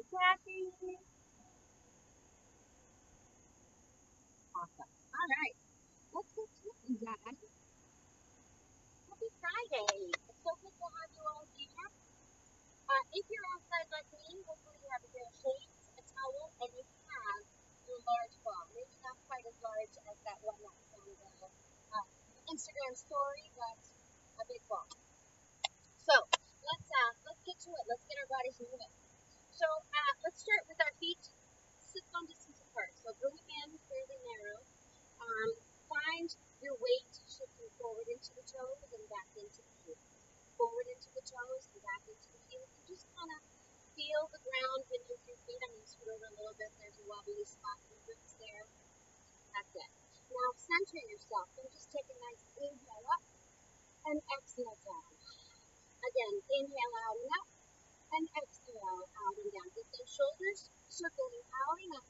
Kathy. Awesome. All right. Let's get to it, Dad. Happy Friday. It's so good to have you all here. If you're outside like me, hopefully you have a pair of shades, a towel, and you have your large ball. Maybe not quite as large as that one that was on the Instagram story, but a big ball. So let's get to it. Let's get our bodies moving. So let's start with our feet sit-bone distance apart. So bring them in fairly narrow. Find your weight shifting forward into the toes and back into the heels. Forward into the toes and back into the heels. And just kind of feel the ground beneath your feet. I'm going to scoot over a little bit. There's a wobbly spot in the ribs there. That's it. Now center yourself and just take a nice inhale up and exhale down. Again, inhale out and up and exhale out and down. Get those shoulders circling out and up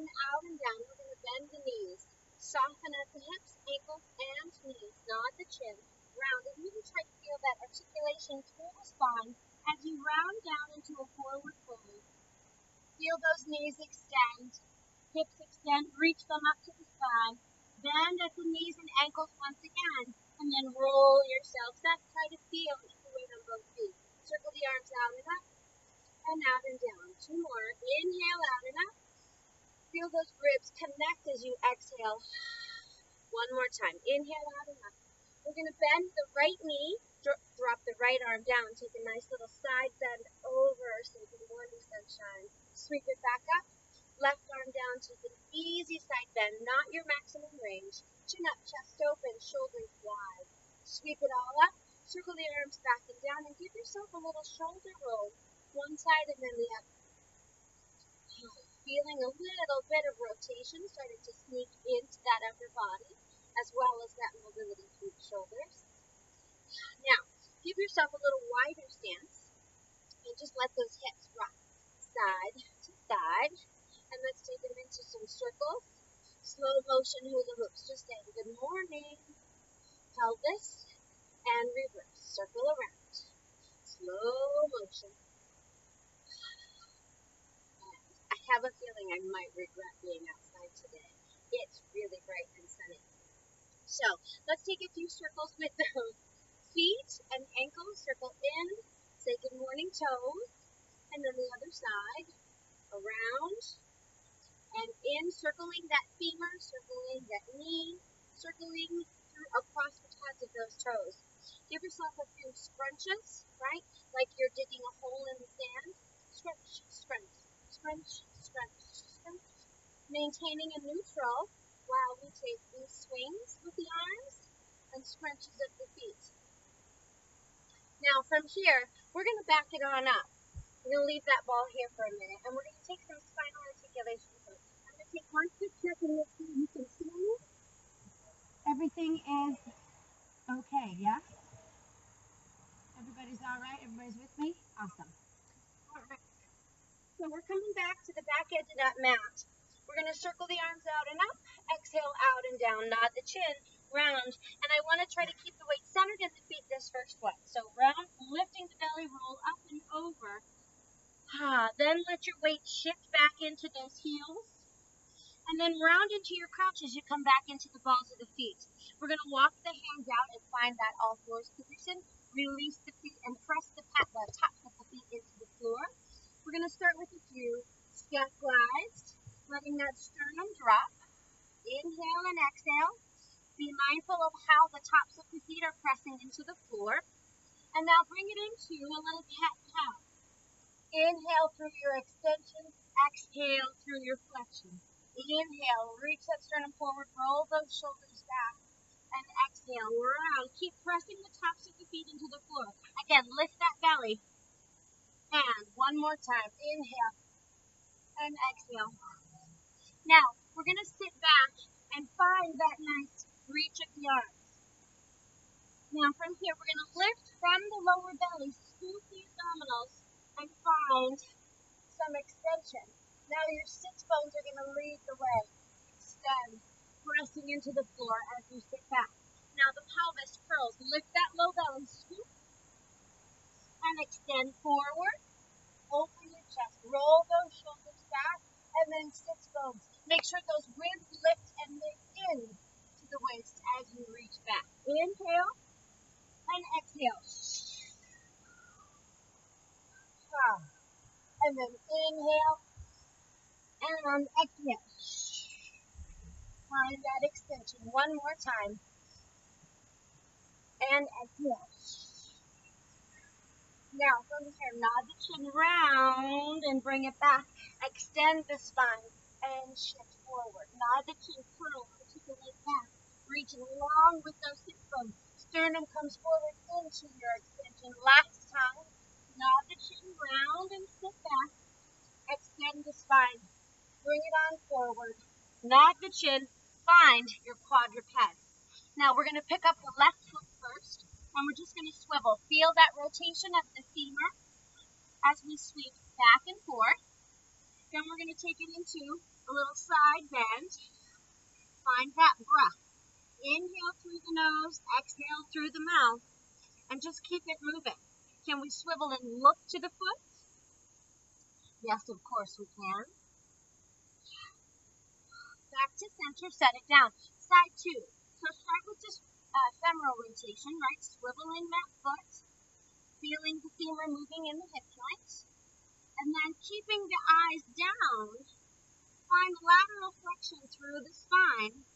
and out and down. We're going to bend the knees. Soften at the hips, ankles, and knees. Nod the chin. Round and really try to feel that articulation through the spine as you round down into a forward fold. Feel those knees extend. Hips extend. Reach them up to the sky. Bend at the knees and ankles once again. And then roll yourself back. Try to feel equal weight on both feet. Circle the arms out and up and out and down. Two more. Inhale out and up. Feel those ribs connect as you exhale. One more time. Inhale out and up. We're going to bend the right knee. Drop the right arm down. Take a nice little side bend over. So good morning, sunshine. Sweep it back up. Left arm down. Take an easy side bend. Not your maximum range. Chin up, chest open, shoulders wide. Sweep it all up. Circle the arms back and down. And give yourself a little shoulder roll. One side and then the other. Feeling a little bit of rotation starting to sneak into that upper body, as well as that mobility through the shoulders. Now, give yourself a little wider stance, and just let those hips rock side to side. And let's take them into some circles. Slow motion hula hoops. Just saying good morning. Pelvis and reverse. Circle around. Slow motion. I have a feeling I might regret being outside today. It's really bright and sunny. So let's take a few circles with those feet and ankles. Circle in, say good morning toes, and then the other side, around, and in, circling that femur, circling that knee, circling through across the tops of those toes. Give yourself a few scrunches, right? Like you're digging a hole in the sand. Scrunch, scrunch, scrunch, scrunch, scrunch. Maintaining a neutral while we take these swings with the arms and scrunches of the feet. Now from here, we're going to back it on up. We're going to leave that ball here for a minute, and we're going to take some spinal articulation first. I'm going to take one quick check and make sure you can see me. Everything is okay, yes? Everybody's all right? Everybody's with me? Awesome. All right. So we're coming back to the back edge of that mat. We're going to circle the arms out and up, exhale out and down, nod the chin, round, and I want to try to keep the weight centered in the feet this first one. So round, lifting the belly, roll up and over. Then let your weight shift back into those heels, and then round into your crouch as you come back into the balls of the feet. We're going to walk the hands out and find that all fours position. Release the feet and press the tops of the feet into the floor. We're going to start with a few step glides, letting that sternum drop. Inhale and exhale. Be mindful of how the tops of the feet are pressing into the floor. And now bring it into a little cat-cow. Inhale through your extension. Exhale through your flexion. Inhale, reach that sternum forward, roll those shoulders back. And exhale, round. Keep pressing the tops of the feet into the floor. Again, lift that belly. And one more time. Inhale and exhale. Now, we're going to sit back and find that nice reach of the arms. Now, from here, we're going to lift from the lower belly, scoop the abdominals, and find some extension. Now, your sits bones are going to lead the way. Extend, pressing into the floor as you sit back. Now, the pelvis curls. Lift that low belly, scoop, and extend forward. Open your chest. Roll those shoulders back and then sits bones. Make sure those ribs lift and lift in to the waist as you reach back. Inhale and exhale. And then inhale and exhale. Find that extension one more time. And exhale. Now from here, nod the chin round and bring it back. Extend the spine and shift forward. Nod the chin, curl, articulate back. Reach long with those hip bones. Sternum comes forward into your extension. Last time, nod the chin round and sit back. Extend the spine. Bring it on forward. Nod the chin. Find your quadruped. Now we're going to pick up the left foot first, and we're just going to swivel. Feel that rotation of the femur as we sweep back and forth. Then we're going to take it into a little side bend. Find that breath. Inhale through the nose, exhale through the mouth, and just keep it moving. Can we swivel and look to the foot? Yes, of course we can. Back to center, set it down. Side two. So start with just femoral rotation, right? Swivel in that foot, feeling the femur moving in the hip joint. And then keeping the eyes down, find lateral flexion through the spine.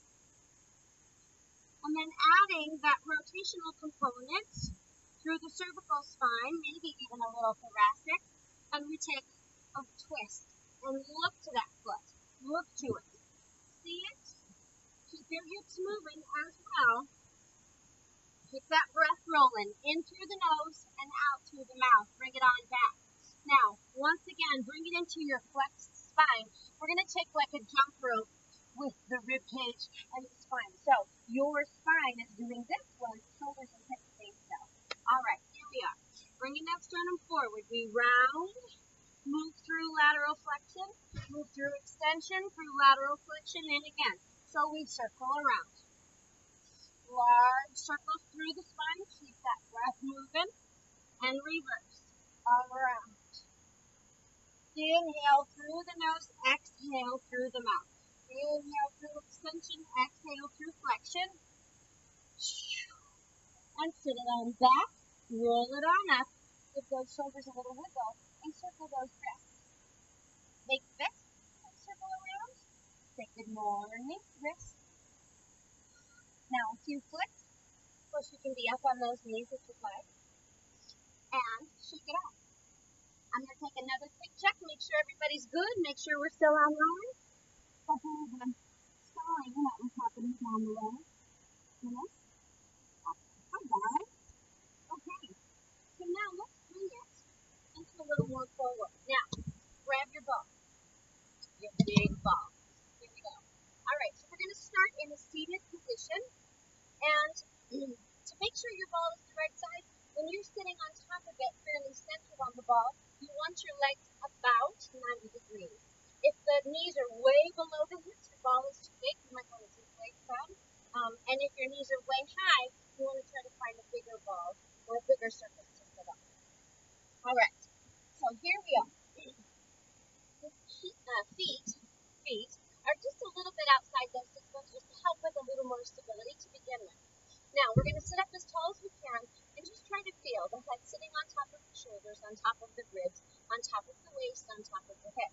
And then adding that rotational component through the cervical spine, maybe even a little thoracic. And we take a twist and look to that foot. Look to it. See it? Keep your hips moving as well. Keep that breath rolling in through the nose and out through the mouth. Bring it on back. Now, once again, bring it into your flexed spine. We're going to take like a jump rope with the rib cage and the spine. So your spine is doing this while your shoulders and hips stay still. All right, here we are. Bringing that sternum forward. We round, move through lateral flexion, move through extension, through lateral flexion, and again. So we circle around. Large circles through the spine. Keep that breath moving. And reverse. All around. Inhale through the nose. Exhale through the mouth. Inhale through extension. Exhale through flexion. And sit it on back. Roll it on up. Give those shoulders a little wiggle. And circle those wrists. Make fists and circle around. Say good morning, wrist. Now a few flicks. Of course, you can be up on those knees if you'd like. And shake it out. I'm going to take another quick check. Make sure everybody's good. Make sure we're still online. Sorry, what was happening down the road. Yes? Hi, guys. Okay. So now let's bring it into a little more forward. Now, grab your ball. Your big ball. Here we go. All right, so we're going to start in a seated position. And to make sure your ball is the right size, when you're sitting on top of it, fairly centered on the ball, you want your legs about 90 degrees. If the knees are way below the hips, your ball is too big, you might want to take legs down. And if your knees are way high, you want to try to find a bigger ball or a bigger surface to sit on. All right, so here we are. Feet are just a little bit outside those 6 bones, just to help with a little more stability to begin with. Now, we're going to sit up as tall as we can and just try to feel the head sitting on top of the shoulders, on top of the ribs, on top of the waist, on top of the head.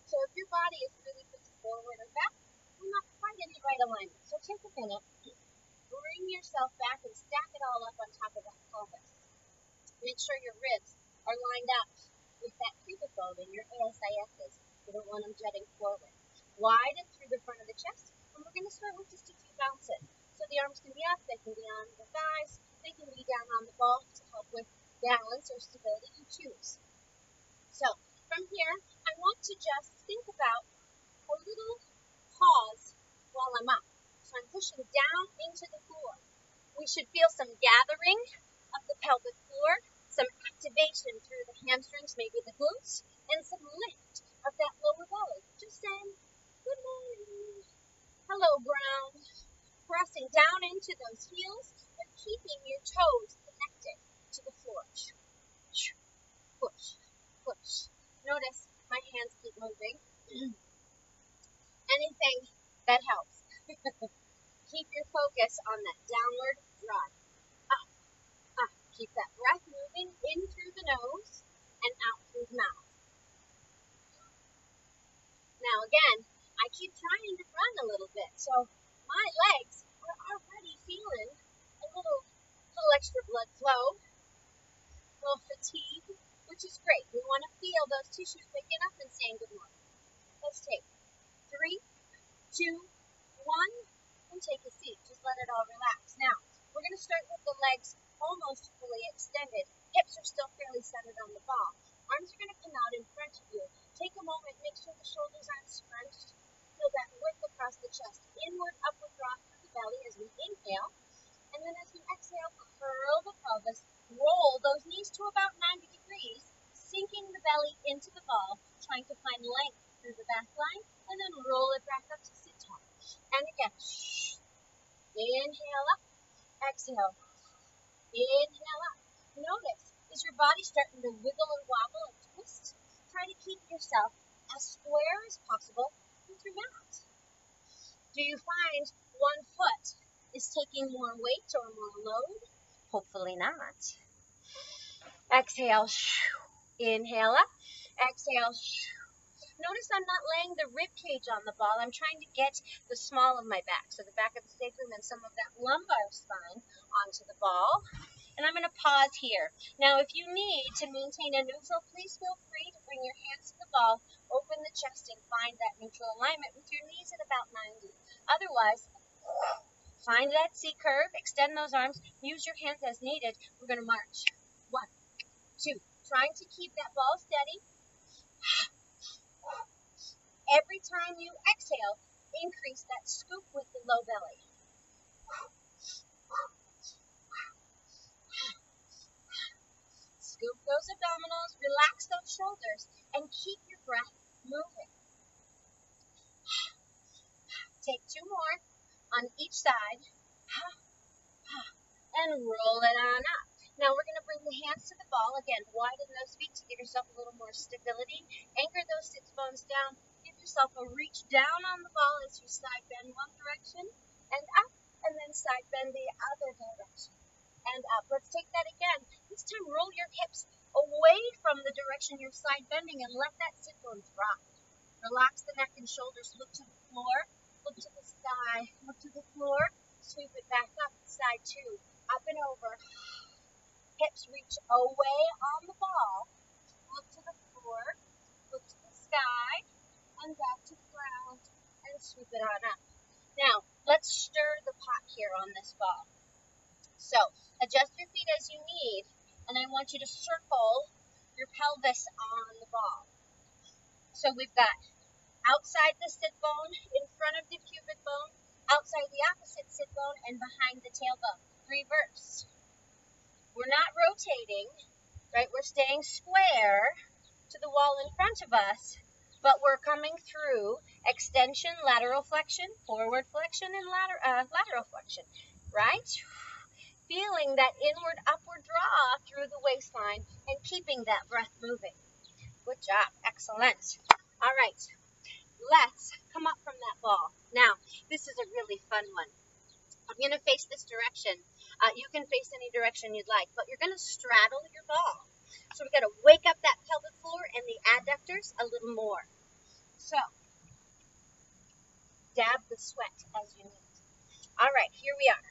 So if your body is really pushed forward or back, you're not quite in the right alignment. So take a minute, bring yourself back and stack it all up on top of that pelvis. Make sure your ribs are lined up with that pubic bone in your ASISs. You don't want them jutting forward. Widen through the front of the chest, and we're going to start with just a few bounces. So the arms can be up, they can be on the thighs, they can be down on the ball to help with balance or stability, you choose. So from here, I want to just think about a little pause while I'm up. So I'm pushing down into the floor. We should feel some gathering of the pelvic floor, some activation through the hamstrings, maybe the glutes, and some lift of that lower belly. Just saying, good morning. Hello, ground. Pressing down into those heels, but keeping your toes connected to the floor. Push, push. Notice on that downward drop. Up, up. Keep that breath moving in through the nose and out through the mouth. Now again, I keep trying to run a little bit, so my legs are already feeling a little extra blood flow, a little fatigue, which is great. We want to feel those tissues waking up and saying good morning. Let's take 3, 2, 1, and take a seat. Just let it all relax. Now, we're going to start with the legs almost fully extended. Hips are still fairly centered on the ball. Arms are going to come out in front of you. Take a moment, make sure the shoulders aren't scrunched. Feel that width across the chest. Inward, upward draw through the belly as we inhale. And then as we exhale, curl the pelvis. Roll those knees to about 90 degrees, sinking the belly into the ball, trying to find length through the back line, and then roll it back up to sit tall. And again, inhale up, exhale, inhale up. Notice, is your body starting to wiggle and wobble and twist? Try to keep yourself as square as possible with your mat. Do you find one foot is taking more weight or more load? Hopefully not. Exhale, inhale up, exhale. Notice I'm not laying the rib cage on the ball. I'm trying to get the small of my back, so the back of the sacrum and some of that lumbar spine onto the ball. And I'm going to pause here. Now, if you need to maintain a neutral, please feel free to bring your hands to the ball, open the chest, and find that neutral alignment with your knees at about 90. Otherwise, find that C curve, extend those arms, use your hands as needed. We're going to march. 1, 2. Trying to keep that ball steady. Every time you exhale, increase that scoop with the low belly. Scoop those abdominals, relax those shoulders, and keep your breath moving. Take 2 more on each side, and roll it on up. Now we're going to bring the hands to the ball. Again, widen those feet to give yourself a little more stability. Anchor those sits bones down. Give yourself a reach down on the ball as you side bend one direction and up, and then side bend the other direction and up. Let's take that again. This time roll your hips away from the direction you're side bending and let that sit bone drop. Relax the neck and shoulders. Look to the floor. Look to the sky. Look to the floor. Sweep it back up. Side 2. Up and over. Hips reach away on the ball. Look to the floor. Look to the sky. And back to the ground. And sweep it on up. Now, let's stir the pot here on this ball. So, adjust your feet as you need. And I want you to circle your pelvis on the ball. So we've got outside the sit bone, in front of the pubic bone, outside the opposite sit bone, and behind the tailbone. Reverse. We're not rotating, right? We're staying square to the wall in front of us, but we're coming through extension, lateral flexion, forward flexion, and lateral flexion, right? Feeling that inward, upward draw through the waistline and keeping that breath moving. Good job. Excellent. All right. Let's come up from that ball. Now, this is a really fun one. I'm going to face this direction. You can face any direction you'd like, but you're going to straddle your ball. So we've got to wake up that pelvic floor and the adductors a little more. So, dab the sweat as you need. All right, here we are.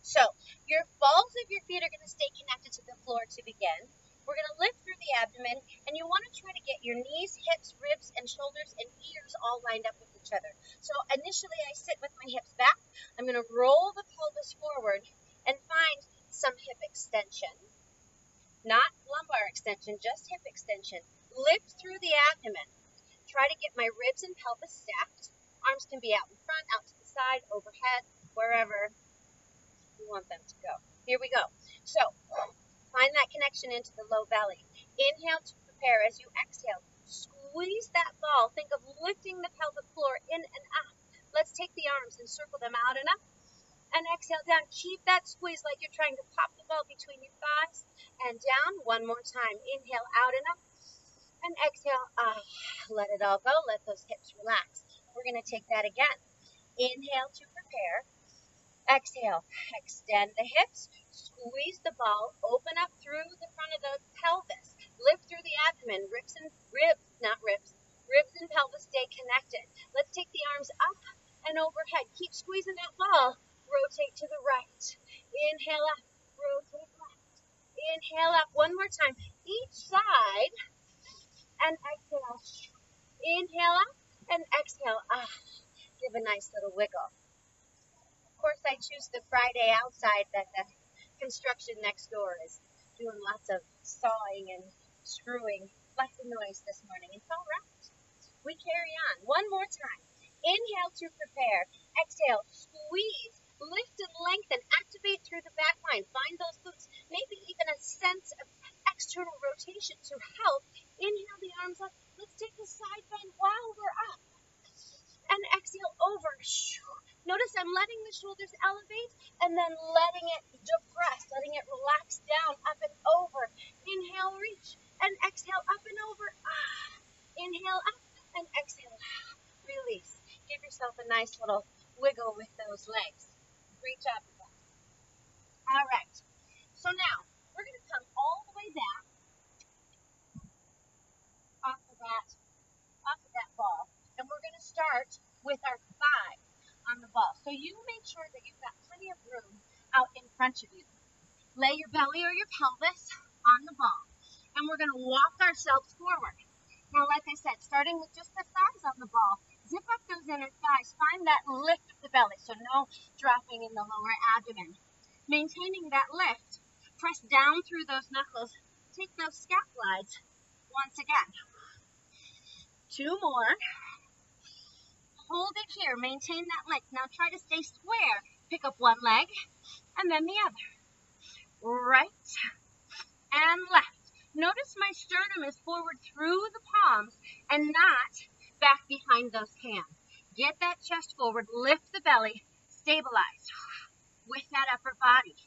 So, your balls of your feet are going to stay connected to the floor to begin. We're going to lift through the abdomen, and you want to try to get your knees, hips, ribs, and shoulders and ears all lined up with each other. So initially, I sit with my hips back. I'm going to roll the pelvis forward and find some hip extension. Not lumbar extension, just hip extension. Lift through the abdomen. Try to get my ribs and pelvis stacked. Arms can be out in front, out to the side, overhead, wherever you want them to go. Here we go. So, find that connection into the low belly. Inhale to prepare as you exhale. Squeeze that ball. Think of lifting the pelvic floor in and up. Let's take the arms and circle them out and up. And exhale down. Keep that squeeze like you're trying to pop the ball between your thighs. And down. One more time. Inhale out and up. And exhale. Let it all go. Let those hips relax. We're going to take that again. Inhale to prepare. Exhale, extend the hips, squeeze the ball, open up through the front of the pelvis, lift through the abdomen, ribs and pelvis stay connected. Let's take the arms up and overhead. Keep squeezing that ball. Rotate to the right. Inhale up, rotate left. Inhale up, one more time, each side, and exhale. Inhale up and exhale. Give a nice little wiggle. Of course, I choose the Friday outside that the construction next door is doing lots of sawing and screwing, lots of noise this morning. It's all right. We carry on. One more time. Inhale to prepare. Exhale, squeeze, lift and lengthen, activate through the back line. Find those glutes, maybe even a sense of external rotation to help. Inhale the arms up. Let's take the side bend while we're up. And exhale over. Notice I'm letting the shoulders elevate and then letting it depress, letting it relax down, up and over. Inhale, reach, and exhale, up and over. Inhale, up, and exhale. Release. Give yourself a nice little wiggle with those legs. Great job with that. All right. So now, we're going to come all the way back off of that ball. And we're going to start with our thigh on the ball. So you make sure that you've got plenty of room out in front of you. Lay your belly or your pelvis on the ball. And we're going to walk ourselves forward. Now, like I said, starting with just the thighs on the ball, zip up those inner thighs. Find that lift of the belly, so no dropping in the lower abdomen. Maintaining that lift, press down through those knuckles. Take those scap glides once again. 2 more. Hold it here. Maintain that length. Now try to stay square. Pick up one leg and then the other. Right and left. Notice my sternum is forward through the palms and not back behind those hands. Get that chest forward, lift the belly, stabilize with that upper body.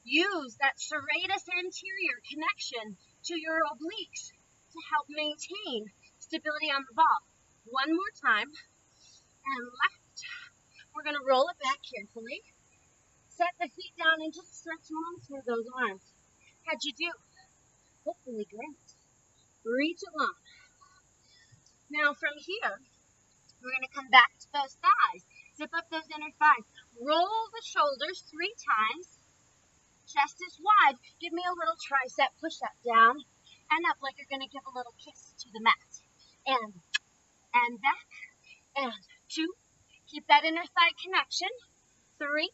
Use that serratus anterior connection to your obliques to help maintain stability on the ball. One more time, and left. We're going to roll it back carefully. Set the feet down and just stretch long through those arms. How'd you do? Hopefully great. Reach it long. Now from here, we're going to come back to those thighs. Zip up those inner thighs. Roll the shoulders 3 times. Chest is wide. Give me a little tricep push-up down and up like you're going to give a little kiss to the mat. And back. And 2. Keep that inner thigh connection. 3.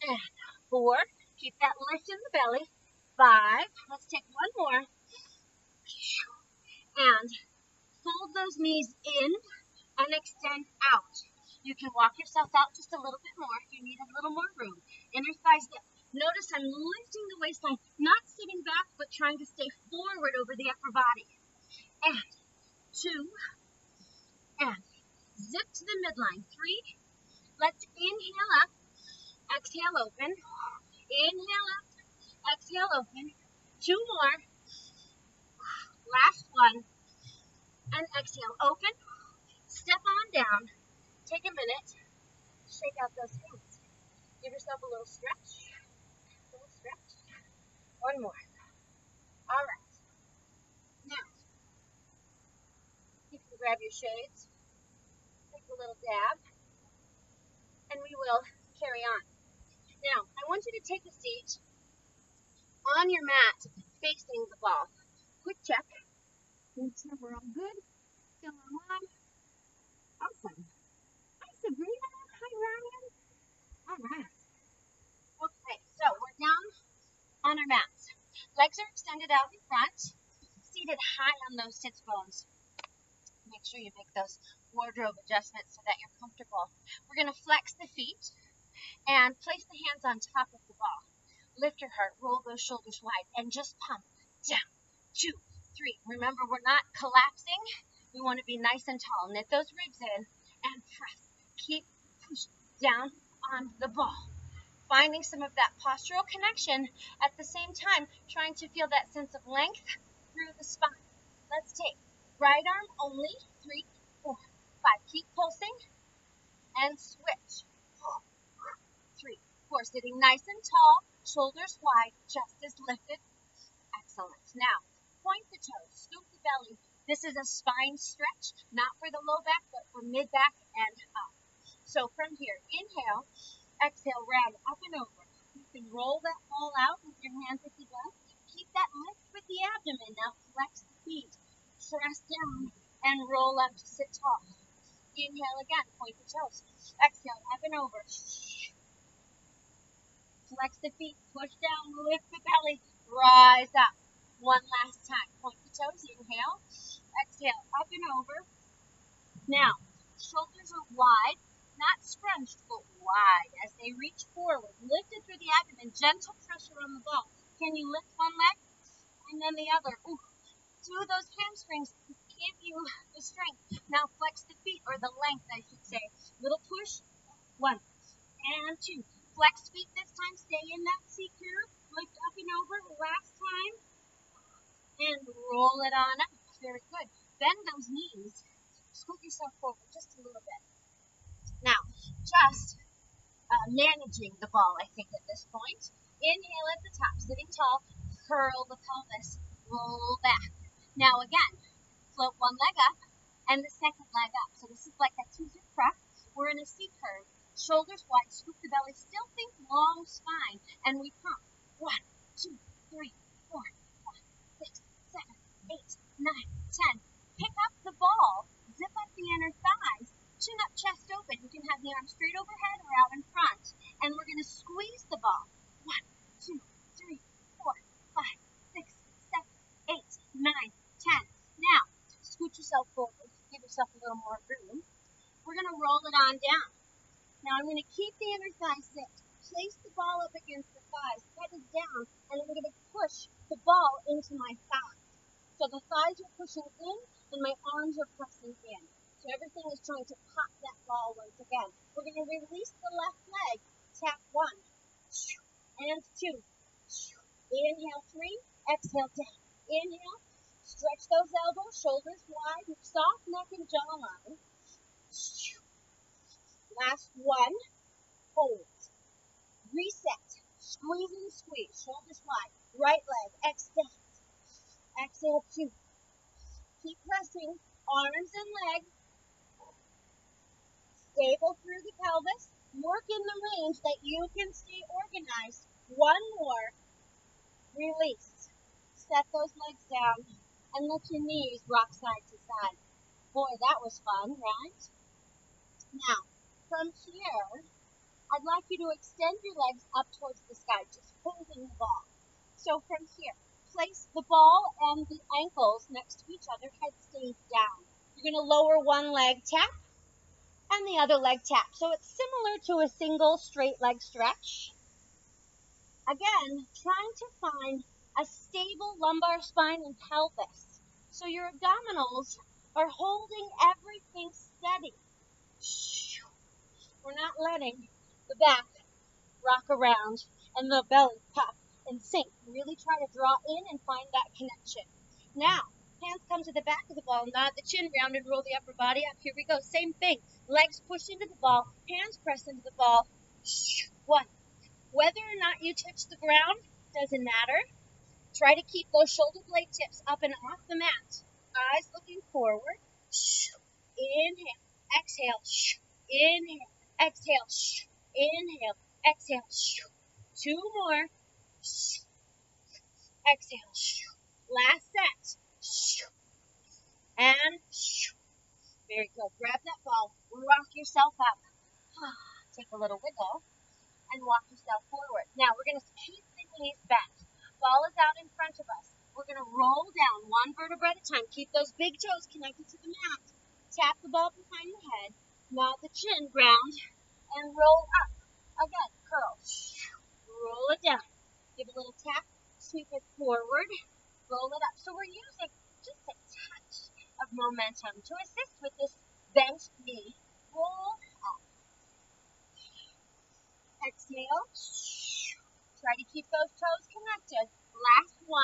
And 4. Keep that lift in the belly. 5. Let's take one more. And fold those knees in and extend out. You can walk yourself out just a little bit more if you need a little more room. Inner thighs up. Notice I'm lifting the waistline, not sitting back, but trying to stay forward over the upper body. And 2. And zip to the midline. 3. Let's inhale up. Exhale, open. Inhale up. Exhale, open. 2 more. Last one. And exhale, open. Step on down. Take a minute. Shake out those hands. Give yourself a little stretch. One more. All right. Now, you can grab your shades. Take a little dab. And we will carry on. Now, I want you to take a seat on your mat facing the ball. Quick check. Make sure we're all good. Still on. Awesome. Hi, Sabrina. Hi, Ryan. All right. Okay, so we're down on our mats. Legs are extended out in front, seated high on those sits bones. Make sure you make those wardrobe adjustments so that you're comfortable. We're going to flex the feet and place the hands on top of the ball. Lift your heart, roll those shoulders wide, and just pump down. 2, 3. Remember, we're not collapsing. We want to be nice and tall. Knit those ribs in and press. Keep pushing down on the ball. Finding some of that postural connection at the same time, trying to feel that sense of length through the spine. Let's take right arm only. 3, 4, 5. Keep pulsing and switch. 4. Sitting nice and tall, shoulders wide, chest is lifted. Excellent. Now, point the toes, scoop the belly. This is a spine stretch, not for the low back, but for mid back and up. So from here, inhale, exhale, round up and over. You can roll that ball out with your hands if you like. Keep that lift with the abdomen. Now flex the feet, press down, and roll up to sit tall. Inhale again, point the toes. Exhale, up and over. Flex the feet, push down, lift the belly, rise up. One last time. Point the toes, inhale. Exhale, up and over. Now, shoulders are wide, not scrunched, but wide as they reach forward. Lifted through the abdomen, gentle pressure on the ball. Can you lift one leg and then the other? Ooh. Through those hamstrings give you the strength. Now flex the feet, or the length, I should say. Little push. 1 and 2. Flex feet this time. Stay in that C curve. Lift up and over. Last time. And roll it on up. Very good. Bend those knees. Scoot yourself forward just a little bit. Now, just managing the ball, I think, at this point. Inhale at the top, sitting tall. Curl the pelvis. Roll back. Now again, float one leg up and the second leg up. So this is like a T-zip press. We're in a C curve. Shoulders wide, scoop the belly. Still think long spine. And we pump. 1, 2, 3, 4, 5, 6, 7, 8, 9, 10. Pick up the ball. Zip up the inner thighs. Chin up, chest open. You can have the arms straight overhead or out in front. And we're going to squeeze the ball. 1, 2, 3, 4, 5, 6, 7, 8, 9, 10. Now, scoot yourself forward. Give yourself a little more room. We're going to roll it on down. Now, I'm going to keep the inner thigh zipped. Place the ball up against the thighs. Head is down. And I'm going to push the ball into my thighs. So the thighs are pushing in, and my arms are pressing in. So everything is trying to pop that ball once again. We're going to release the left leg. Tap 1 and 2. Inhale 3. Exhale down. Inhale. Stretch those elbows, shoulders wide, soft neck and jawline. Last 1. Hold. Reset. Squeeze and squeeze. Shoulders wide. Right leg. Extend. Exhale 2. Keep pressing. Arms and legs. Stable through the pelvis. Work in the range that you can stay organized. 1 more. Release. Set those legs down. And let your knees rock side to side. Boy, that was fun, right? Now, from here, I'd like you to extend your legs up towards the sky, just holding the ball. So from here, place the ball and the ankles next to each other, head stays down. You're going to lower one leg, tap, and the other leg tap. So it's similar to a single straight leg stretch. Again, trying to find a stable lumbar spine and pelvis. So your abdominals are holding everything steady. We're not letting the back rock around and the belly pop and sink. Really try to draw in and find that connection. Now, hands come to the back of the ball, nod the chin round and roll the upper body up. Here we go. Same thing. Legs push into the ball, hands press into the ball. 1. Whether or not you touch the ground doesn't matter. Try to keep those shoulder blade tips up and off the mat. Eyes looking forward. Inhale, exhale, inhale, exhale, inhale, exhale. 2 more. Exhale. Last set. And very good. Grab that ball, rock yourself up. Take a little wiggle and walk yourself forward. Now we're going to keep the knees bent. Ball is out in front of us. We're going to roll down 1 vertebra at a time. Keep those big toes connected to the mat. Tap the ball behind the head. Nod the chin, ground, and roll up. Again, curl. Roll it down. Give a little tap. Sweep it forward. Roll it up. So we're using just a touch of momentum to assist with this bent knee. Roll up. Exhale. Try to keep those toes connected. Last 1.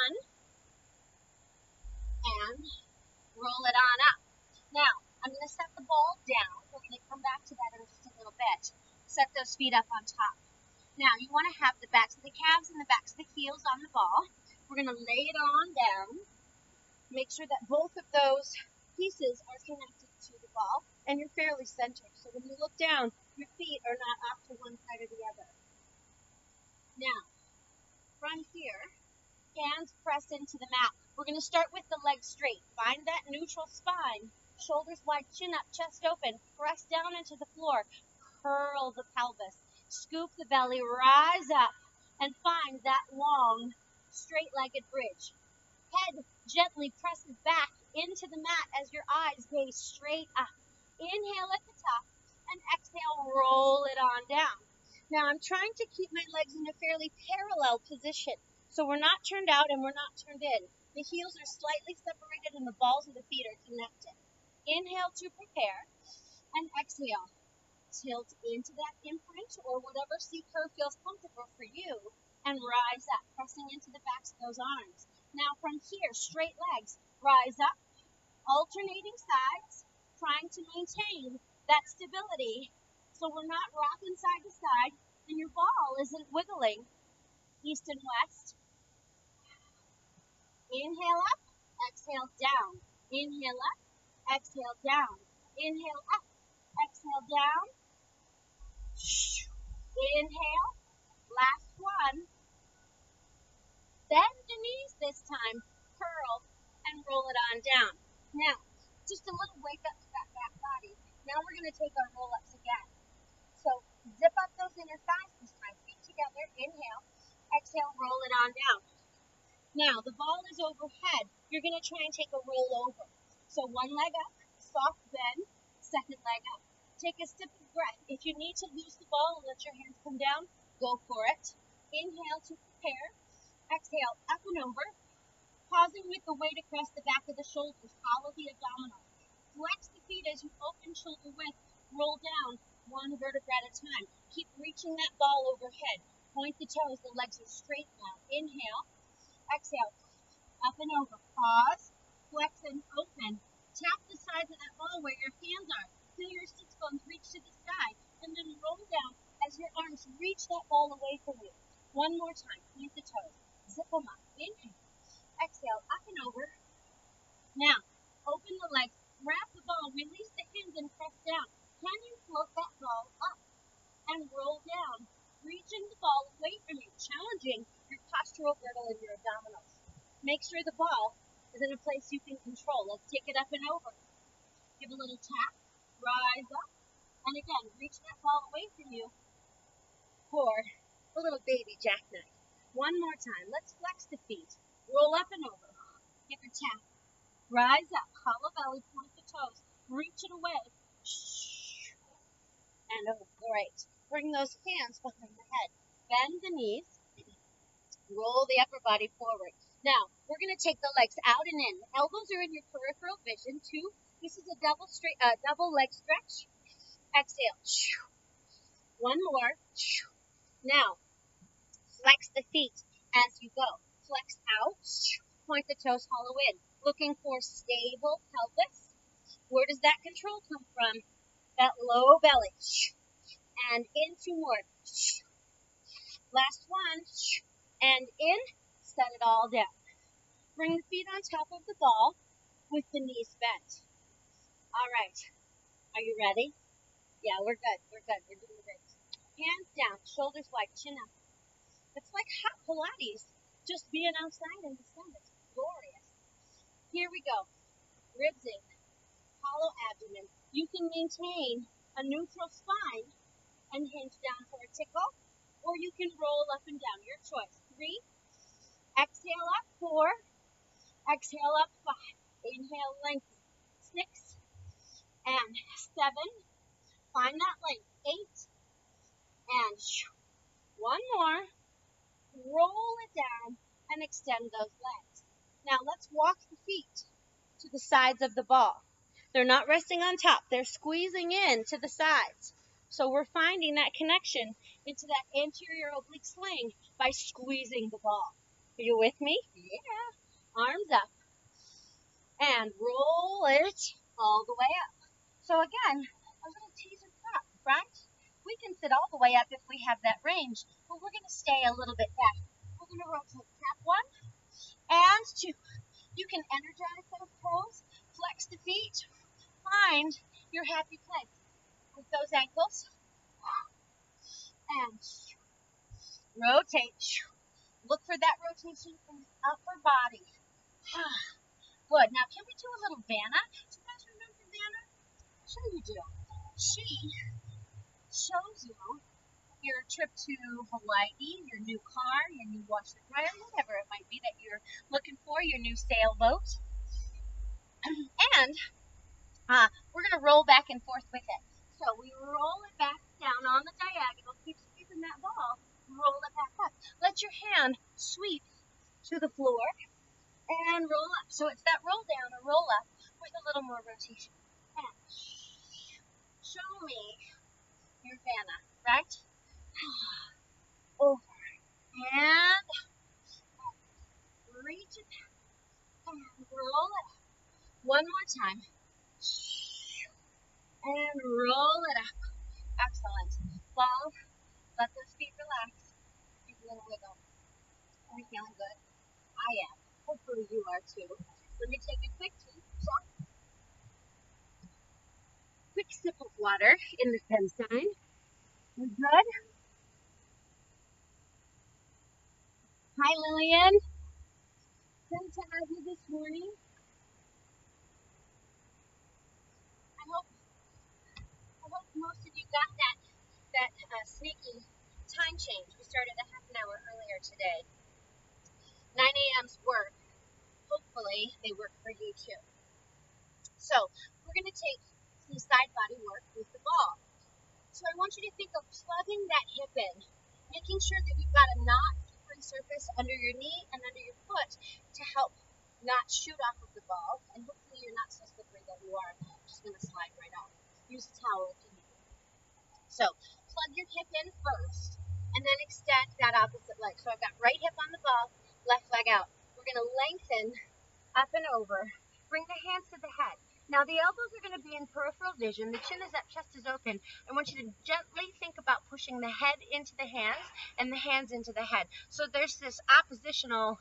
And roll it on up. Now, I'm going to set the ball down. We're going to come back to that in just a little bit. Set those feet up on top. Now, you want to have the backs of the calves and the backs of the heels on the ball. We're going to lay it on down. Make sure that both of those pieces are connected to the ball, and you're fairly centered. So when you look down, your feet are not off to one side or the other. Now, from here, hands press into the mat. We're going to start with the legs straight. Find that neutral spine. Shoulders wide, chin up, chest open. Press down into the floor. Curl the pelvis. Scoop the belly, rise up, and find that long, straight-legged bridge. Head gently presses back into the mat as your eyes gaze straight up. Inhale at the top, and exhale, roll it on down. Now, I'm trying to keep my legs in a fairly parallel position. So we're not turned out and we're not turned in. The heels are slightly separated and the balls of the feet are connected. Inhale to prepare, and exhale. Tilt into that imprint or whatever seat curve feels comfortable for you, and rise up, pressing into the backs of those arms. Now from here, straight legs, rise up, alternating sides, trying to maintain that stability so we're not rocking side to side and your ball isn't wiggling east and west. Inhale up, exhale down. Inhale up, exhale down. Inhale up, exhale down. Inhale, last one. Bend the knees this time, curl, and roll it on down. Now, just a little wake up to that back body. Now we're going to take our roll-ups again. So zip up those inner thighs this time. Feet together, inhale, exhale, roll it on down. Now, the ball is overhead. You're going to try and take a roll over. So one leg up, soft bend, second leg up. Take a sip of breath. If you need to loose the ball and let your hands come down, go for it. Inhale to prepare. Exhale, up and over. Pausing with the weight across the back of the shoulders. Follow the abdominals. Flex the feet as you open shoulder width. Roll down one vertebra at a time. Keep reaching that ball overhead. Point the toes. The legs are straight now. Inhale. Exhale. Up and over. Pause. Flex and open. Tap the sides of that ball where your hands are. Feel your sits bones reach to the sky, and then roll down as your arms reach that ball away from you. One more time. Point the toes. Zip them up. Inhale. Exhale. Up and over. Now, open the legs. Wrap the ball. Release the hands and press down. Can you float that ball up and roll down, reaching the ball away from you, challenging your postural girdle and your abdominals. Make sure the ball is in a place you can control. Let's take it up and over. Give a little tap. Rise up, and again, reach that ball away from you for a little baby jackknife. One more time. Let's flex the feet. Roll up and over. Give a tap. Rise up. Hollow belly. Point the toes. Reach it away. And over. Great. Bring those hands behind the head. Bend the knees. Roll the upper body forward. Now, we're going to take the legs out and in. The elbows are in your peripheral vision. This is a double leg stretch. Exhale. One more. Now, flex the feet as you go. Flex out. Point the toes, hollow in. Looking for stable pelvis. Where does that control come from? That low belly. And in, two more. Last one. And in. Set it all down. Bring the feet on top of the ball with the knees bent. All right. Are you ready? Yeah, we're good. We're doing great. Hands down, shoulders wide, chin up. It's like hot Pilates, just being outside in the sun. It's glorious. Here we go. Ribs in, hollow abdomen. You can maintain a neutral spine and hinge down for a tickle, or you can roll up and down. Your choice. 3. Exhale up. 4. Exhale up. 5. Inhale, lengthen. 6. And 7. Find that length. 8. And one more. Roll it down and extend those legs. Now let's walk the feet to the sides of the ball. They're not resting on top. They're squeezing in to the sides. So we're finding that connection into that anterior oblique sling by squeezing the ball. Are you with me? Yeah. Arms up. And roll it all the way up. So again, a little teaser prop, right? We can sit all the way up if we have that range, but we're going to stay a little bit back. We're going to rotate. Tap 1 and 2. You can energize those toes, flex the feet, find your happy place with those ankles, and rotate. Look for that rotation in the upper body. Good. Now, can we do a little Vanna? Do you guys remember Vanna? Sure you do. She shows you your trip to Hawaii, your new car, your new washer dryer, whatever it might be that you're looking for, your new sailboat. And we're going to roll back and forth with it. So we roll it back down on the diagonal, keep sweeping that ball, roll it back up. Let your hand sweep to the floor and roll up. So it's that roll down or roll up with a little more rotation. And show me your Vanna, right? Over and reach it back and roll it up. One more time. And roll it up. Excellent. Fall. Let those feet relax. Give a little wiggle. Are we feeling good? I am. Hopefully you are too. Let me take a quick sip of water in the pen sign. We're good? Hi Lillian. Good to have you this morning. I hope most of you got that sneaky time change. We started a half an hour earlier today. 9 a.m.'s work. Hopefully they work for you too. So we're going to take some side body work with the ball. So I want you to think of plugging that hip in, making sure that you've got a not slippery surface under your knee and under your foot to help not shoot off of the ball. And hopefully you're not so slippery that you are just going to slide right off. Use a towel if you need. So plug your hip in first and then extend that opposite leg. So I've got right hip on the ball, left leg out. We're going to lengthen up and over. Bring the hands to the head. Now the elbows are going to be in peripheral vision. The chin is up, chest is open. I want you to gently think about pushing the head into the hands and the hands into the head. So there's this oppositional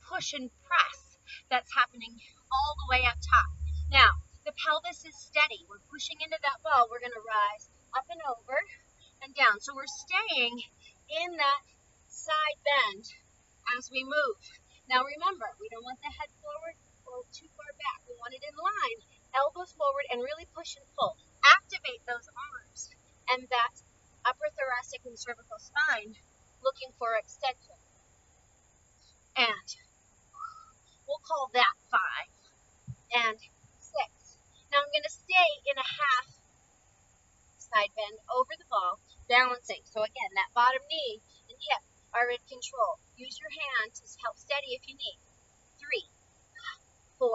push and press that's happening all the way up top. Now the pelvis is steady. We're pushing into that ball. We're going to rise up and over and down. So we're staying in that side bend as we move. Now remember, we don't want the head forward or too far back. We want it in line, elbows forward, and really push and pull. Activate those arms and that upper thoracic and cervical spine looking for extension. And we'll call that 5 and 6. Now I'm going to stay in a half side bend over the ball, balancing. So again, that bottom knee and hip are in control. Use your hand to help steady if you need. 3, 4,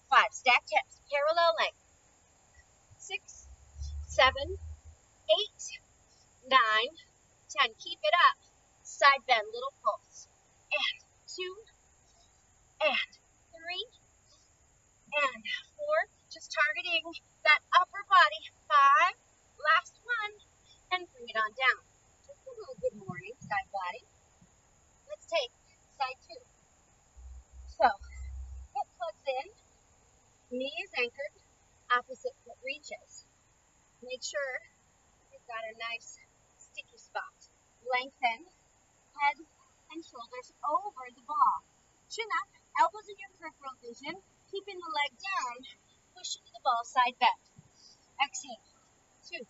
5. Stacked hips, parallel leg. 6, 7, 8, 9, 10. Keep it up. Side bend, little pulse. And 2, and 3, and 4. Just targeting that upper body. 5. Last one. And bring it on down. Just a little good morning, side body. Let's take side 2. So, hip plugs in. Knee is anchored. Opposite foot reaches. Make sure you've got a nice sticky spot. Lengthen head and shoulders over the ball. Chin up, elbows in your peripheral vision, keeping the leg down, push into the ball side bend. Exhale. 2.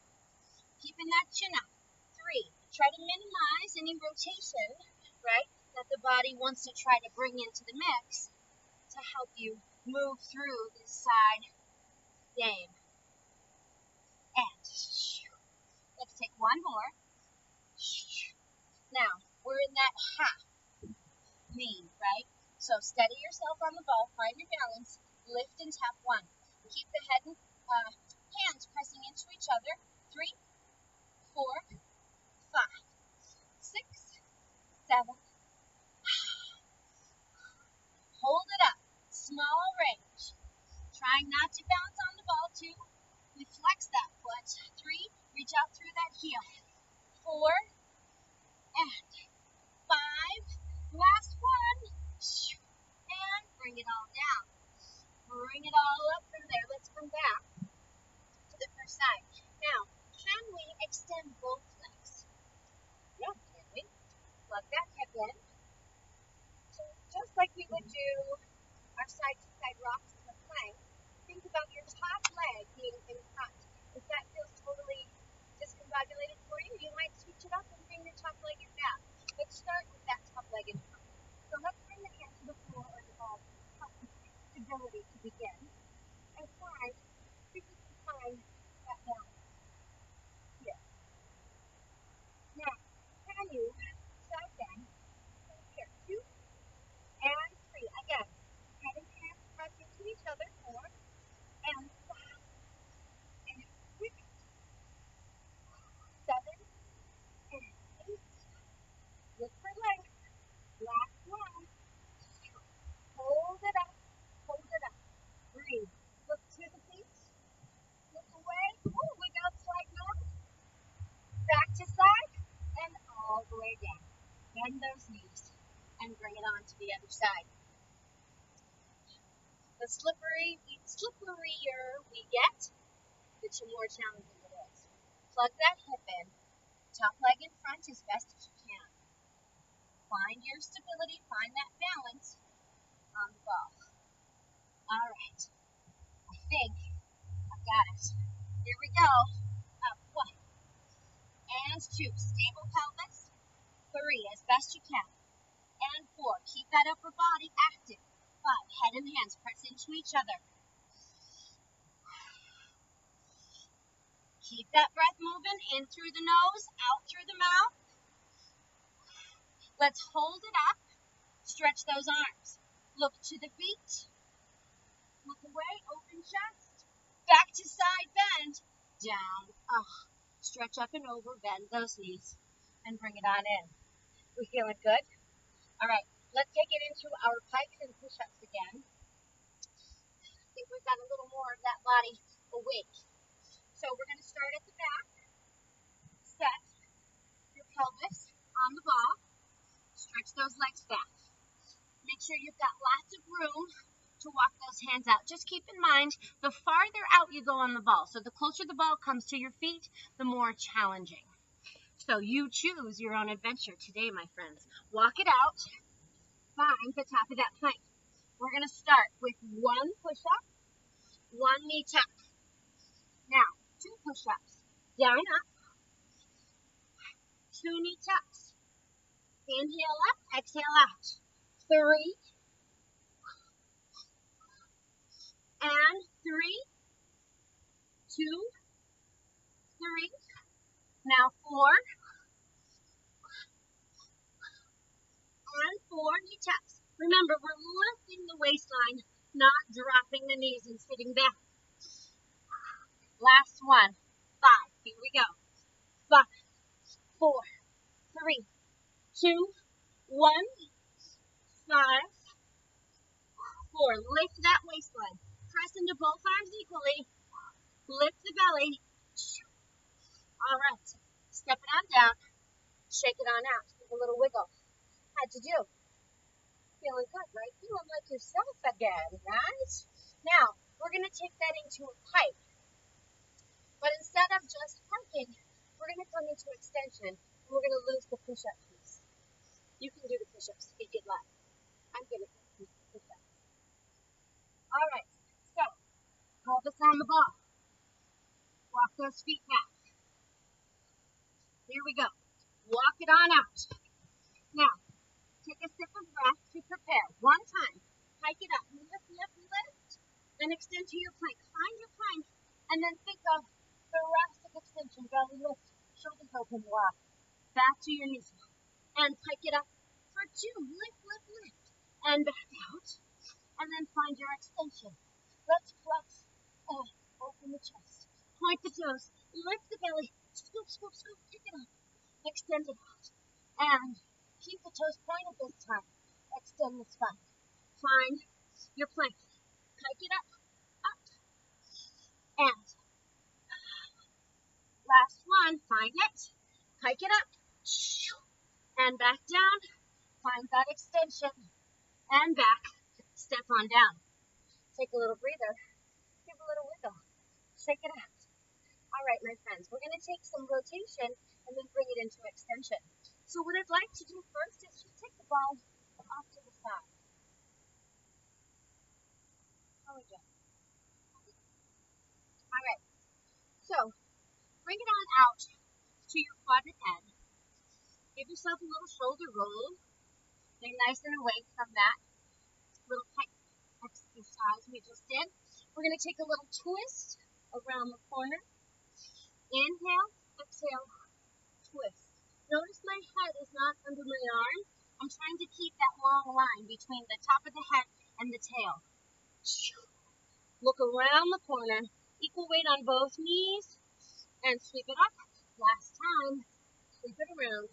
Keeping that chin up. 3. Try to minimize any rotation, right, that the body wants to try to bring into the mix to help you move through this side game. And let's take one more. Now, we're in that half knee, right? So steady yourself on the ball, find your balance, lift and tap 1. Keep the head and hands pressing into each other. 3, 4, 5, 6, 7. Hold it up. Small range. Trying not to bounce on the ball. 2. We flex that foot. 3. Reach reach out through that heel. 4 and 5. Last one. And bring it all down. Bring it all up from there. Let's come back to the first side. Now, can we extend both legs? Yeah, can we? Plug that hip in. So just like we would do our side-to-side rocks in the plank, think about your top leg being in front. If that feels totally discombobulated for you, you might switch it up and bring your top leg in back. But start with that top leg in front. So let's bring the hands to the floor or the ball. Stability to begin. And find, see if you can find that balance. Here. Now, can you side bend from here? 2 and 3. Again, head and hands press into each other. 4 and 5 and 6, 7 and 8. Look for length. Last one. Hold it up. Hold it up. Breathe. Look to the feet. Look away. Oh, we got slight nose. Back to side and all the way down. Bend those knees and bring it on to the other side. The slipperier we get, the more challenging it is. Plug that hip in. Top leg in front as best as you can. Find your stability, find that balance on the ball. All right. I think I've got it. Here we go. Up 1 and 2. Stable pelvis. 3 as best you can. And 4. Keep that upper body active. 5. Head and hands press into each other. Keep that breath moving in through the nose, out through the mouth. Let's hold it up. Stretch those arms. Look to the feet. Look away, open chest. Back to side bend. Down. Stretch up and over, bend those knees. And bring it on in. We feeling good? All right, let's take it into our pikes and push-ups again. I think we've got a little more of that body awake. So we're going to start at the back. Set your pelvis on the ball. Stretch those legs back. Make sure you've got lots of room to walk those hands out. Just keep in mind, the farther out you go on the ball, so the closer the ball comes to your feet, the more challenging. So you choose your own adventure today, my friends. Walk it out. Find the top of that plank. We're going to start with 1 push-up, 1 knee tuck. Now, 2 push-ups. Down, up. 2 knee tucks. Inhale up, exhale out. 3. And 3. 2. 3. Now 4. And 4 knee tucks. Remember, we're lifting the waistline, not dropping the knees and sitting back. Last one. 5. Here we go. 5, 4, 3, 2, 1. 5, 4. Lift that waistline. Press into both arms equally. Lift the belly. All right. Step it on down. Shake it on out. Give a little wiggle. How'd you do? Feeling good, right? Feeling like yourself again, right? Now, we're going to take that into a pike. But instead of just parking, we're going to come into extension, and we're going to lose the push-up piece. You can do the push-ups if you'd like. I'm going to do the push-ups. All right, so pelvis on the ball. Walk those feet back. Here we go. Walk it on out. Now, take a sip of breath to prepare. 1 time. Hike it up. Lift, lift, lift. Then extend to your plank. Find your plank. And then think of thoracic extension. Belly lift. Shoulders open. Walk. Back to your knees. And hike it up for 2. Lift, lift, lift. And back out. And then find your extension. Let's flex. Open the chest. Point the toes. Lift the belly. Scoop, scoop, scoop. Pick it up. Extend it out. And keep the toes pointed this time. Extend the spine. Find your plank. Hike it up. Up. And last one, find it, pike it up, and back down, find that extension, and back, step on down. Take a little breather, give a little wiggle, shake it out. All right, my friends, we're going to take some rotation and then bring it into extension. So what I'd like to do first is just take the ball off to the side. How we doing? All right, so bring it on out to your quadruped. Give yourself a little shoulder roll. Stay nice and away from that little pike exercise we just did. We're going to take a little twist around the corner. Inhale, exhale, twist. Notice my head is not under my arm. I'm trying to keep that long line between the top of the head and the tail. Look around the corner, equal weight on both knees, and sweep it up. Last time, sweep it around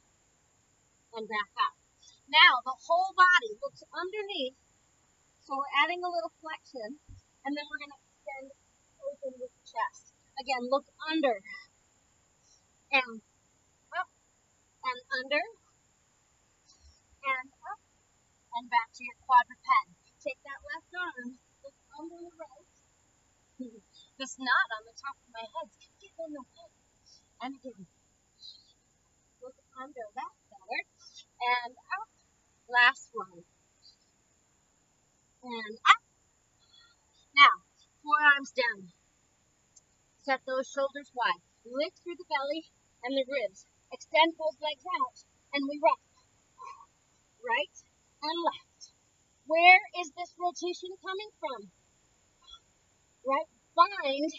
and back up. Now the whole body looks underneath, so we're adding a little flexion, and then we're going to extend open with the chest. Again, look under and up and under and up and back to your quadruped. Take that left arm, look under the right. This knot on the top of my head is getting in the way. And again, look under that feather and up. Last one. And up. Now, forearms down. Set those shoulders wide. Lift through the belly and the ribs. Extend both legs out. And we rock. Right and left. Where is this rotation coming from? Right behind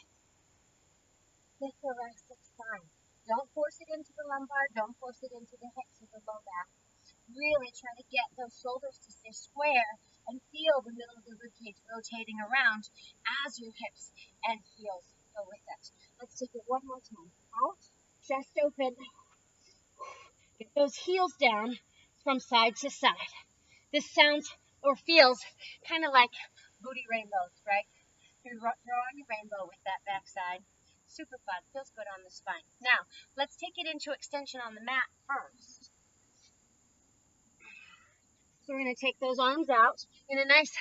the thoracic spine. Don't force it into the lumbar. Don't force it into the hips or the low back. Really try to get those shoulders to stay square and feel the middle of the ribcage rotating around as your hips and heels go with it. Let's take it one more time. Out, chest open. Get those heels down from side to side. This sounds or feels kind of like booty rainbows, right? You're drawing a rainbow with that backside. Super fun. Feels good on the spine. Now, let's take it into extension on the mat first. So we're going to take those arms out in a nice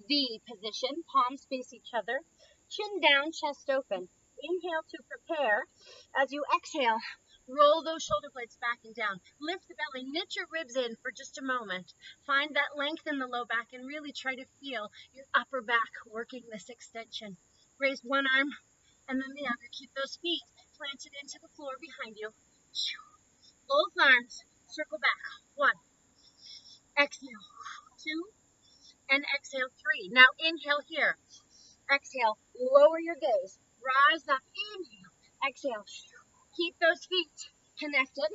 V position. Palms face each other. Chin down, chest open. Inhale to prepare. As you exhale, roll those shoulder blades back and down. Lift the belly. Knit your ribs in for just a moment. Find that length in the low back and really try to feel your upper back working this extension. Raise one arm and then the other. Keep those feet planted into the floor behind you. Both arms circle back. One. Exhale, 2, and exhale, 3. Now inhale here. Exhale, lower your gaze. Rise up, inhale, exhale. Keep those feet connected.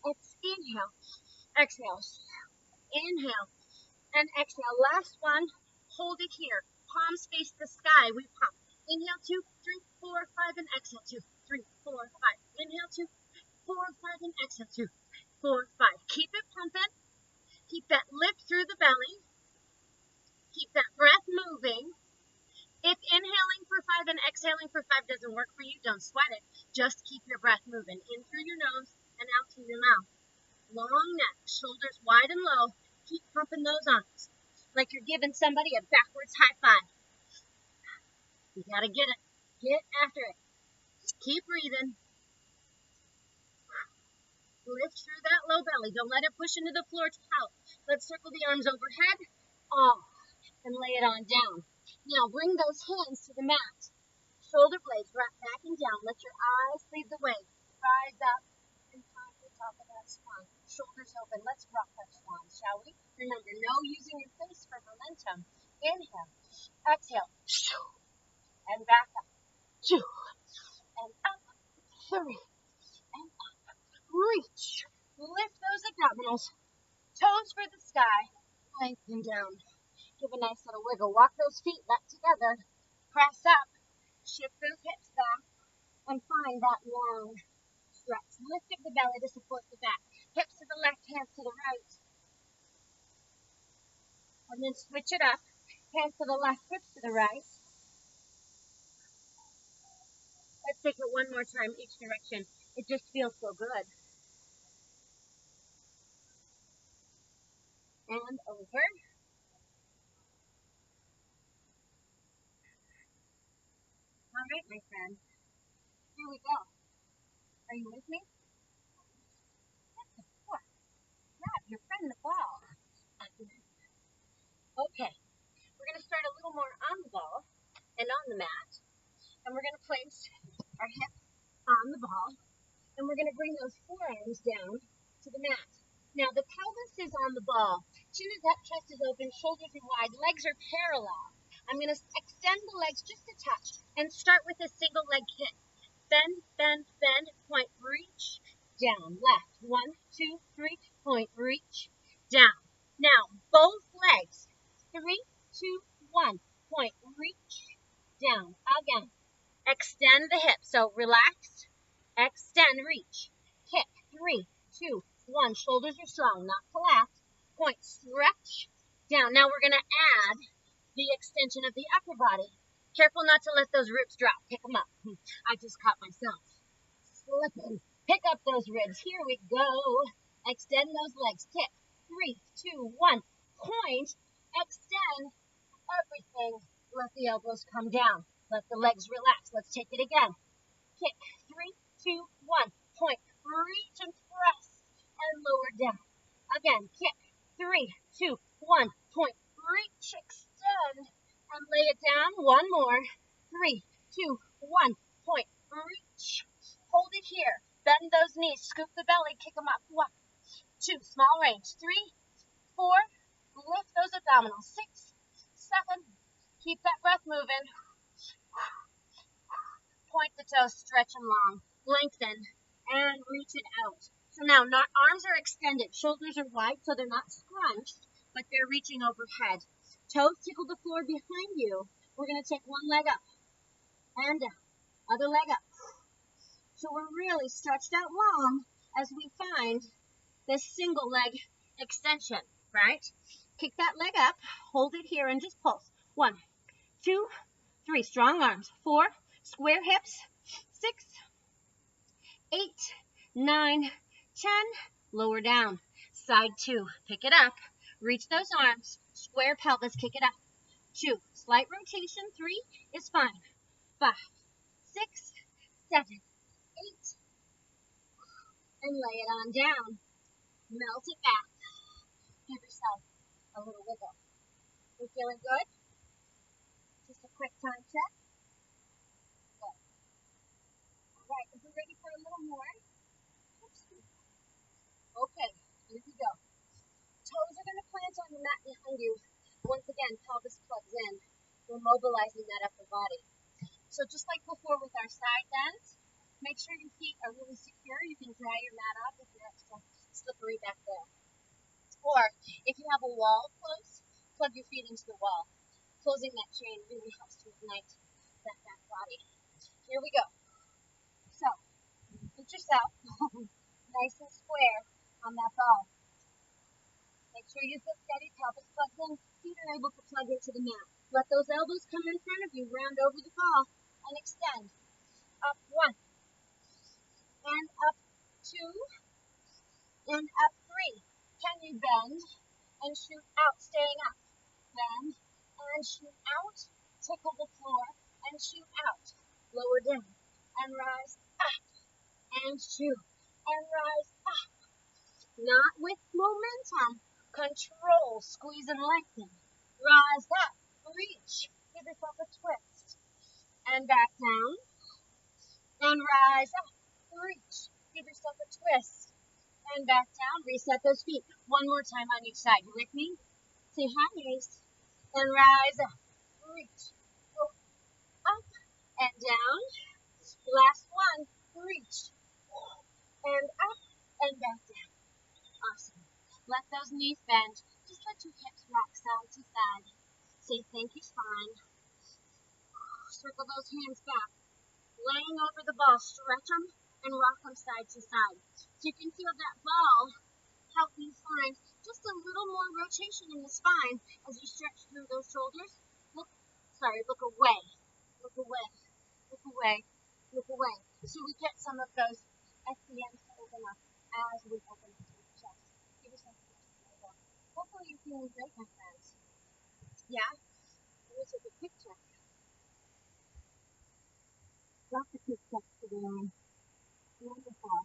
Inhale, exhale, inhale, and exhale. Last one, hold it here. Palms face the sky. We pump. Inhale, 2, 3, 4, 5, and exhale, 2, 3, 4, 5. Inhale, 2, 4, 5, and exhale, 2, 4, 5. Keep it pumping. Keep that lift through the belly. Keep that breath moving. If inhaling for 5 and exhaling for 5 doesn't work for you, don't sweat it. Just keep your breath moving. In through your nose and out through your mouth. Long neck, shoulders wide and low. Keep pumping those arms like you're giving somebody a backwards high five. You gotta get it. Get after it. Keep breathing. Lift through that low belly. Don't let it push into the floor to help. Let's circle the arms overhead, off, and lay it on down. Now bring those hands to the mat. Shoulder blades wrap back and down. Let your eyes lead the way. Rise up and find the top of that spine. Shoulders open. Let's rock our swan, shall we? Remember, no using your face for momentum. Inhale, exhale, and back up. 2, and up. 3, and up. Reach. Lift those abdominals. Toes for the sky. Lengthen down. Give a nice little wiggle. Walk those feet back together. Press up. Shift those hips back. And find that long stretch. Lift up the belly to support the back. Hips to the left, hands to the right. And then switch it up. Hands to the left, hips to the right. Let's take it one more time each direction. It just feels so good. And over. All right, my friend. Here we go. Are you with me? Yes, of course. Grab your friend the ball. Okay. We're going to start a little more on the ball and on the mat. And we're going to place our hips on the ball. And we're going to bring those forearms down to the mat. Now, the pelvis is on the ball. Chin is up, chest is open, shoulders are wide, legs are parallel. I'm going to extend the legs just a touch and start with a single leg kick. Bend, bend, bend, point, reach, down, left. 1, 2, 3, point, reach, down. Now, both legs. 3, 2, 1, point, reach, down. Again. Extend the hips. So relax, extend, reach, kick. 3, 2, 1. Shoulders are strong, not collapse. Point, stretch, down. Now we're going to add the extension of the upper body. Careful not to let those ribs drop. Pick them up. I just caught myself slipping. Pick up those ribs. Here we go. Extend those legs. Kick. 3, 2, 1. Point. Extend everything. Let the elbows come down. Let the legs relax. Let's take it again. Kick. 3, 2, 1. Point. Reach and press and lower down. Again. Kick. 3, 2, 1. Point. Reach, extend, and lay it down. One more. 3, 2, 1. Point. Reach. Hold it here. Bend those knees. Scoop the belly. Kick them up. 1, 2. Small range. 3, 4. Lift those abdominals. 6, 7. Keep that breath moving. Point the toes. Stretch them long. Lengthen. And reach it out. So now, arms are extended. Shoulders are wide, so they're not scrunched, but they're reaching overhead. Toes tickle the floor behind you. We're going to take one leg up and down. Other leg up. So we're really stretched out long as we find this single leg extension, right? Kick that leg up, hold it here, and just pulse. 1, 2, 3. Strong arms. 4. Square hips. 6, 8, 9, 10. Lower down. Side 2. Pick it up. Reach those arms. Square pelvis. Kick it up. 2. Slight rotation. 3 is fine. 5, 6, 7, 8. And lay it on down. Melt it back. Give yourself a little wiggle. You feeling good? Just a quick time check. Good. All right, if we're ready for a little more. Okay, here we go. Toes are going to plant on the mat behind you. Once again, pelvis plugs in. We're mobilizing that upper body. So just like before with our side bends, make sure your feet are really secure. You can dry your mat off if you're extra slippery back there. Or if you have a wall close, plug your feet into the wall. Closing that chain really helps to ignite that back body. Here we go. So, put yourself nice and square on that ball. Make sure you feel steady, pelvis plugged in, feet are able to plug into the mat. Let those elbows come in front of you, round over the ball, and extend. Up 1, and up 2, and up 3. Can you bend and shoot out, staying up? Bend and shoot out, tickle the floor, and shoot out. Lower down, and rise up, and shoot, and rise up. Not with momentum. Control, squeeze and lengthen. Rise up, reach, give yourself a twist. And back down. And rise up, reach, give yourself a twist. And back down, reset those feet. One more time on each side. You with me? Say hi, and rise up, reach, go up and down. Last one, reach, and up and back down. Awesome. Let those knees bend. Just let your hips rock side to side. Say thank you, spine. Circle those hands back. Laying over the ball, stretch them and rock them side to side. So you can feel that ball help you find just a little more rotation in the spine as you stretch through those shoulders. Look away. Look away. Look away. Look away. So we get some of those at the end to open up as we open into the chest. Give yourself a little. Hopefully you're feeling great, my friends. Yeah? Let me take a picture. Lots of good stuff today. Wonderful.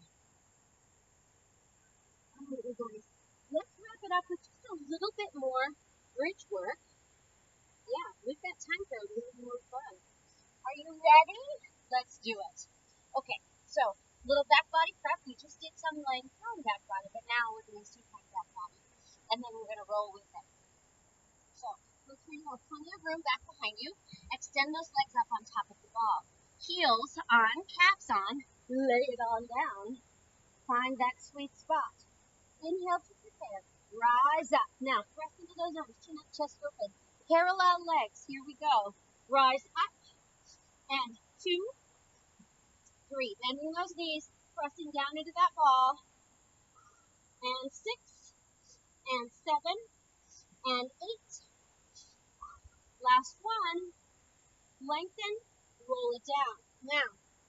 All right, you guys. Let's wrap it up with just a little bit more bridge work. Yeah, we've got time for a little more fun. Are you ready? Let's do it. Okay, so little back body prep. We just did some laying prone back body, but now we're doing supine back body. And then we're going to roll with it. So make sure you have plenty of room back behind you. Extend those legs up on top of the ball. Heels on, calves on. Lay it on down. Find that sweet spot. Inhale to prepare. Rise up. Now, press into those arms. Chin up, chest open. Parallel legs. Here we go. Rise up. And 2, 3. Bending those knees. Pressing down into that ball. And 6. And 7. And 8. Last one. Lengthen. Roll it down. Now,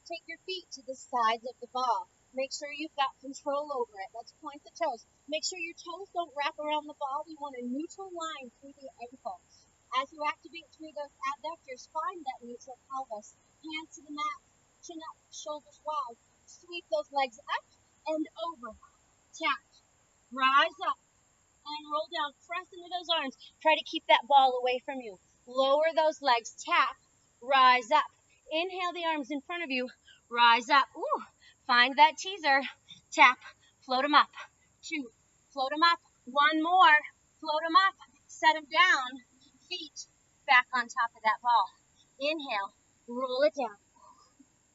take your feet to the sides of the ball. Make sure you've got control over it. Let's point the toes. Make sure your toes don't wrap around the ball. We want a neutral line through the ankle. As you activate through those adductors, find that neutral pelvis. Hands to the mat. Chin up, shoulders wide. Sweep those legs up and over. Tap. Rise up and roll down. Press into those arms. Try to keep that ball away from you. Lower those legs. Tap. Rise up. Inhale the arms in front of you. Rise up. Ooh. Find that teaser. Tap. Float them up. 2. Float them up. 1 more. Float them up. Set them down. Feet back on top of that ball. Inhale. Roll it down.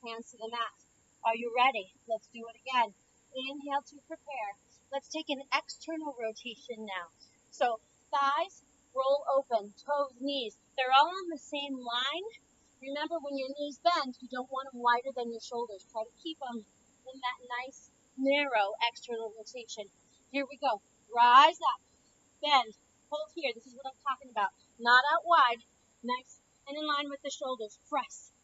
Hands to the mat. Are you ready? Let's do it again. Inhale to prepare. Let's take an external rotation now. So thighs roll open. Toes, knees. They're all on the same line. Remember, when your knees bend, you don't want them wider than your shoulders. Try to keep them in that nice, narrow external rotation. Here we go. Rise up. Bend. Hold here. This is what I'm talking about. Not out wide. Nice and in line with the shoulders. Press.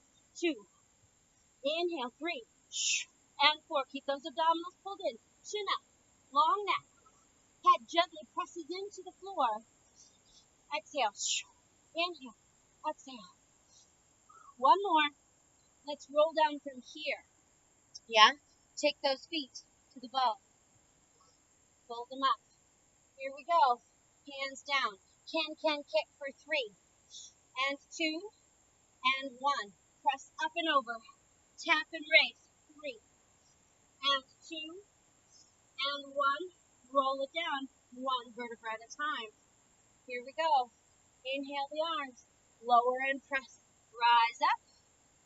2. Inhale. 3. And 4. Keep those abdominals pulled in. Chin up. Long neck. Head gently presses into the floor. Exhale. Inhale. Exhale. 1 more. Let's roll down from here. Yeah? Take those feet to the ball. Fold them up. Here we go. Hands down. Can kick for 3. And 2. And 1. Press up and over. Tap and raise. 3. And 2. And 1. Roll it down. 1 vertebra at a time. Here we go. Inhale the arms. Lower and press. Rise up.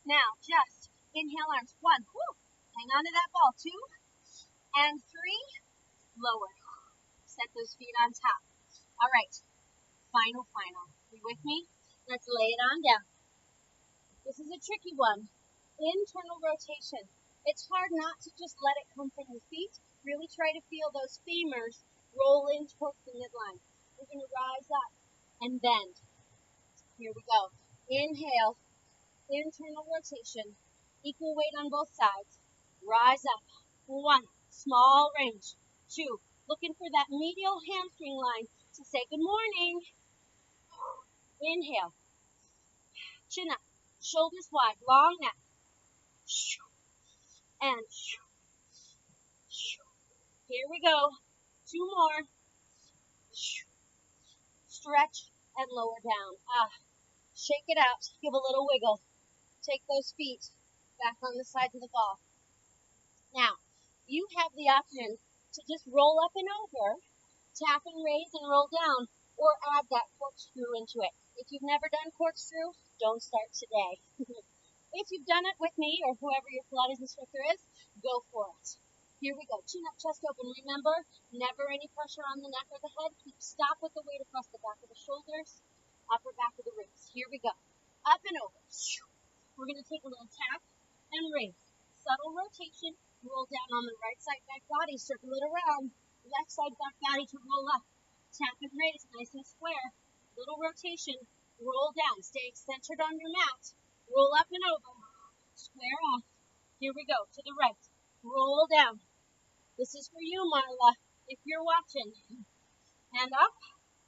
Now, just inhale arms. 1. Woo. Hang on to that ball. 2. And 3. Lower. Set those feet on top. All right. Final. You with me? Let's lay it on down. This is a tricky one. Internal rotation. It's hard not to just let it come from your feet. Really try to feel those femurs roll in towards the midline. We're going to rise up and bend. Here we go. Inhale. Internal rotation. Equal weight on both sides. Rise up. 1. Small range. 2. Looking for that medial hamstring line to say good morning. Inhale. Chin up. Shoulders wide. Long neck. And here we go. 2 more. Stretch and lower down. Shake it out. Give a little wiggle. Take those feet back on the sides of the ball. Now, you have the option to just roll up and over, tap and raise and roll down, or add that corkscrew into it. If you've never done corkscrew, don't start today. If you've done it with me or whoever your Pilates instructor is, go for it. Here we go. Chin up, chest open. Remember, never any pressure on the neck or the head. Stop with the weight across the back of the shoulders, upper back of the ribs. Here we go. Up and over. We're going to take a little tap and raise. Subtle rotation. Roll down on the right side back body. Circle it around. Left side back body to roll up. Tap and raise. Nice and square. Little rotation. Roll down. Stay centered on your mat. Roll up and over. Square off. Here we go. To the right. roll down. This is for you, Marla, if you're watching. And up,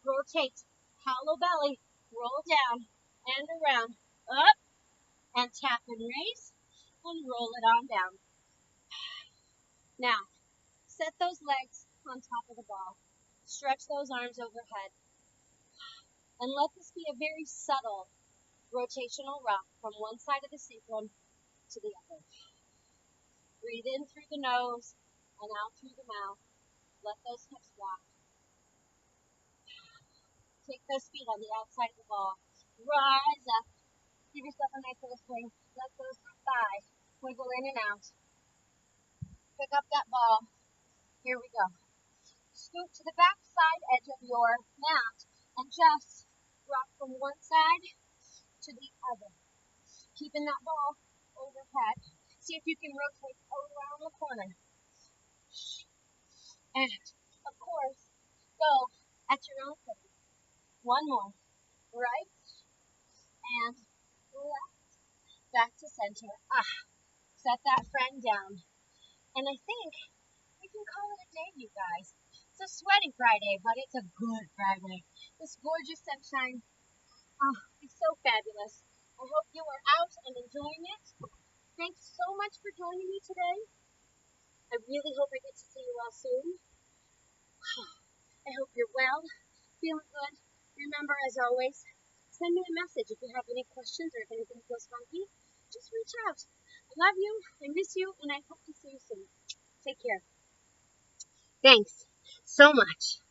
rotate, hollow belly, roll down and around, up, and tap and raise, and roll it on down. Now, set those legs on top of the ball. Stretch those arms overhead. And let this be a very subtle rotational rock from one side of the sacrum to the other. Breathe in through the nose and out through the mouth. Let those hips rock. Take those feet on the outside of the ball. Rise up. Give yourself a nice little swing. Let those thighs wiggle in and out. Pick up that ball. Here we go. Scoot to the back side edge of your mat and just rock from one side to the other. Keeping that ball overhead. See if you can rotate around the corner. And, of course, go at your own pace. One more. Right and left. Back to center. Set that friend down. And I think we can call it a day, you guys. It's a sweaty Friday, but it's a good Friday. This gorgeous sunshine is so fabulous. I hope you are out and enjoying it. Thanks so much for joining me today. I really hope I get to see you all soon. I hope you're well, feeling good. Remember, as always, send me a message if you have any questions or if anything feels funky. Just reach out. I love you, I miss you, and I hope to see you soon. Take care. Thanks so much.